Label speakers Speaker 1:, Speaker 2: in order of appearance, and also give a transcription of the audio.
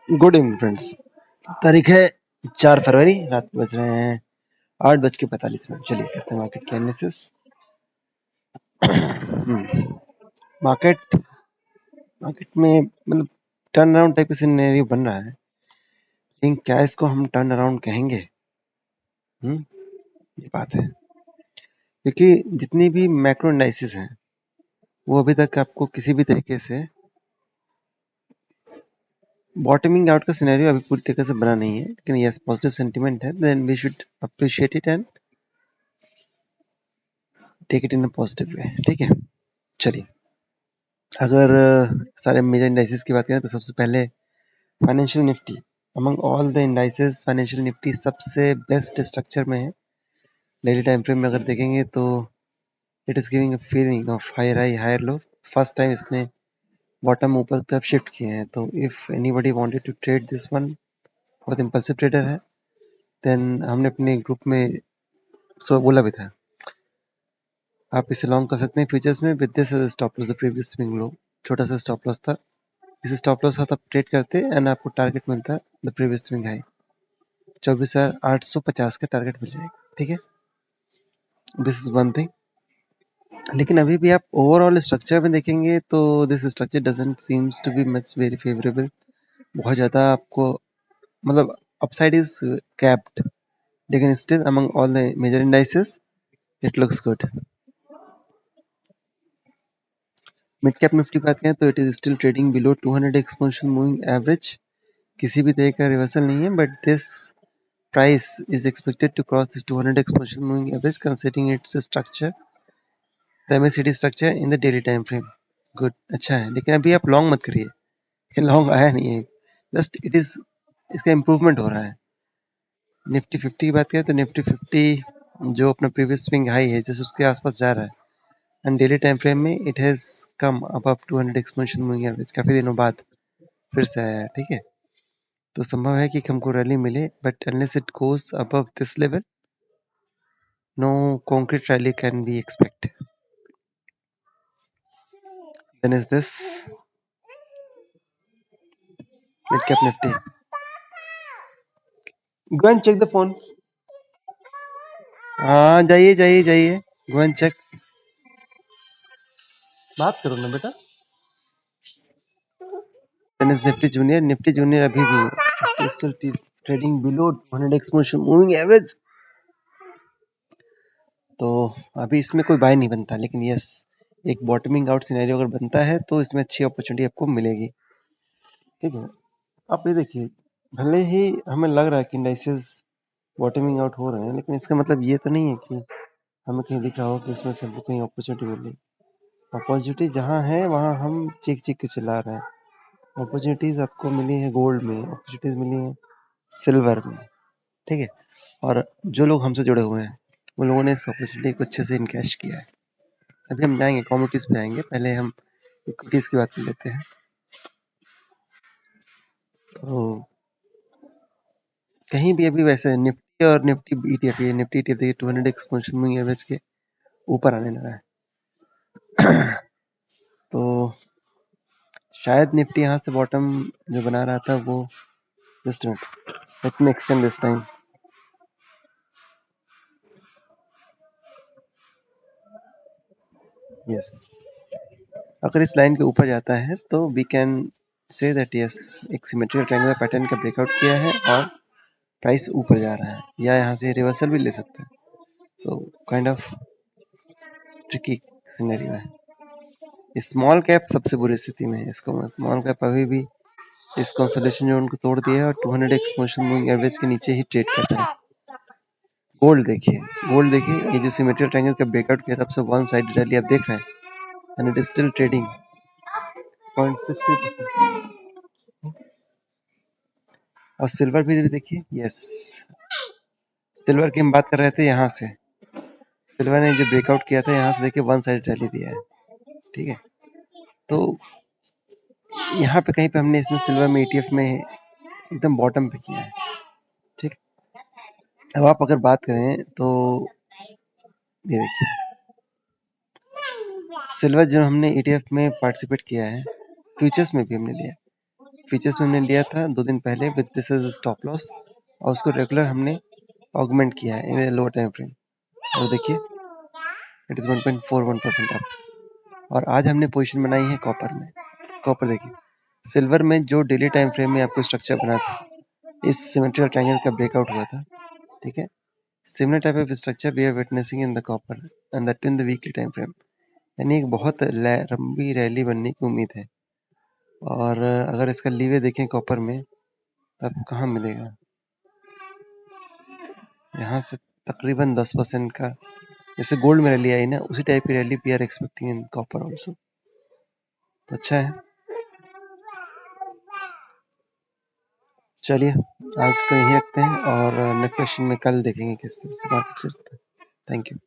Speaker 1: Good evening friends. तारीख है 4 फरवरी, रात बज रहे हैं 8:45। चलिए करते हैं मार्केट की एनालिसिस। मार्केट मार्केट में मतलब टर्न अराउंड टाइप का सिनेरियो बन रहा है, लेकिन क्या इसको हम टर्न अराउंड कहेंगे? ये बात है, क्योंकि जितनी भी मैक्रो एनालिसिस हैं वो अभी तक आपको किसी भी तरीके से बॉटमिंग आउट का सिनेरियो अभी पूरी तरीके से बना नहीं है, लेकिन यस पॉजिटिव सेंटीमेंट है, then we should appreciate it and take it in a positive way. ठीक है, चलिए अगर सारे मेजर इंडाइसेस की बात करें तो सबसे पहले financial Nifty. Among all the indices financial Nifty सबसे बेस्ट स्ट्रक्चर में है। डेली टाइम फ्रेम में अगर देखेंगे तो it is giving a feeling of higher high higher low. First time इसने बॉटम ऊपर तरफ शिफ्ट किए हैं, तो if anybody wanted to trade this one, बहुत इंपल्सिव ट्रेडर है, देन हमने अपने ग्रुप में सो बोला भी था आप इसे लॉन्ग कर सकते हैं फ्यूचर्स में with this as stop loss the previous swing low. छोटा सा स्टॉप लॉस था, इसे स्टॉप लॉस साथ आप ट्रेड करते एंड आपको टारगेट मिलता है द प्रीवियस स्विंग हाई 24,850 का टारगेट मिल जाएगा। ठीक है, दिस इज वन थिंग। लेकिन अभी भी आप ओवरऑल स्ट्रक्चर में देखेंगे तो this structure doesn't seems to be much very favourable. बहुत ज़्यादा आपको मतलब अपसाइड इज कैप्ड, लेकिन still among all the major indices it looks good. Mid cap Nifty बात करें तो it is still trading below 200 exponential moving average. किसी भी तरह का रिवर्सल नहीं है, but this price is expected to cross this 200 exponential moving average considering its structure, the MACD structure in the daily time frame. Good, अच्छा है, लेकिन अभी आप लॉन्ग मत करिए, ये लॉन्ग आया नहीं है, जस्ट इट इज इसका इम्प्रूवमेंट हो रहा है। निफ्टी 50 की बात करें तो निफ्टी 50 जो अपना प्रीवियस स्विंग हाई है जैसे उसके आसपास जा रहा है एंड डेली टाइम फ्रेम में it has come above 200 exponential moving average काफी दिनों बाद फिर से आया है। ठीक है, तो संभव है कि हमको रैली मिले, but unless it goes above this level no concrete rally can be expected. Then is this mid cap nifty. Go and check the phone. हाँ जाइए जाइए जाइए, go and check. बात करो ना बेटा। Then is Nifty Junior. Nifty Junior अभी भी still trading below 200 exponential moving average. तो अभी इसमें कोई बाय नहीं बनता, लेकिन यस एक बॉटमिंग आउट सिनेरियो अगर बनता है तो इसमें अच्छी अपॉर्चुनिटी आपको मिलेगी। ठीक है, आप ये देखिए, भले ही हमें लग रहा है कि इंडाइसेस बॉटमिंग आउट हो रहे हैं, लेकिन इसका मतलब ये तो नहीं है कि हमें कहीं दिख रहा हो कि इसमें से हमको कहीं अपॉर्चुनिटी मिली। अपॉर्चुनिटी जहाँ है वहाँ हम चीख चीख के चिल्ला रहे हैं। अपॉर्चुनिटीज आपको मिली है गोल्ड में, अपॉर्चुनिटीज मिली है सिल्वर में। ठीक है, और जो लोग हमसे जुड़े हुए हैं वो लोगों ने इस अपॉर्चुनिटी को अच्छे से इनकैश किया है। अभी हम जाएंगे कमोडिटीज पे आएंगे, पहले हम इक्विटीज की बात कर लेते हैं। तो कहीं भी अभी वैसे निफ्टी और निफ्टी ETF, निफ्टी ETF देखिए 200 एक्सपोनेंशियल मूविंग एवरेज के ऊपर आने लगा है। तो शायद निफ्टी यहाँ से बॉटम जो बना रहा था वो just let me extend this time. Yes, अगर इस लाइन के ऊपर जाता है तो we can say that yes एक सिमेट्रिकल ट्रायंगुलर पैटर्न का ब्रेकआउट किया है और प्राइस ऊपर जा रहा है, या यहाँ से रिवर्सल भी ले सकते हैं। So kind of tricky scenario है। स्मॉल कैप सबसे बुरी स्थिति में है, इसको स्मॉल कैप अभी भी इस कंसोलिडेशन जोन को तोड़ दिया है और 200 एक्सपोनेंशियल मूविंग एवरेज के नीचे ही ट्रेड कर रहा है। गोल्ड देखिए, ये जो सिमेट्रिकल ट्रायंगल का ब्रेकआउट किया तब से वन साइड रैली आप देख रहे हैं and it is still trading 0.63%। और सिल्वर भी देखिए, यस सिल्वर की हम बात कर रहे थे, यहाँ से सिल्वर ने जो ब्रेकआउट किया था यहाँ से देखिए वन साइड रैली दिया है। ठीक है, तो यहाँ पे कहीं पे हमने इसमें सिल्वर में ETF में एकदम बॉटम पे किया है। ठीक, अब आप अगर बात करें तो ये देखिए सिल्वर जो हमने ETF में पार्टिसिपेट किया है, फ्यूचर्स में भी हमने लिया, फीचर्स में हमने लिया था 2 दिन पहले with this as stop loss और उसको रेगुलर हमने ऑगमेंट किया है इन लोअर टाइम फ्रेम और देखिए इट इज 1.41% अप। और आज हमने पोजीशन बनाई है कॉपर में। कॉपर देखिए सिल्वर में जो डेली टाइम फ्रेम में आपको स्ट्रक्चर बना था, इस सिमेट्रिकल ट्रायंगल का ब्रेकआउट हुआ था, ठीक है। Similar type of structure we are witnessing in the copper and that in the weekly time frame, यानी एक बहुत लंबी रैली बनने की उम्मीद है। और अगर इसका लीवे देखें कॉपर में तब कहाँ मिलेगा, यहाँ से तकरीबन 10% का, जैसे गोल्ड में रैली आई ना उसी टाइप की rally we are expecting in copper also. तो अच्छा है। चलिए आज का यही रखते हैं और नेक्स्ट सेशन में कल देखेंगे किस तरह से बात चलता है। Thank you.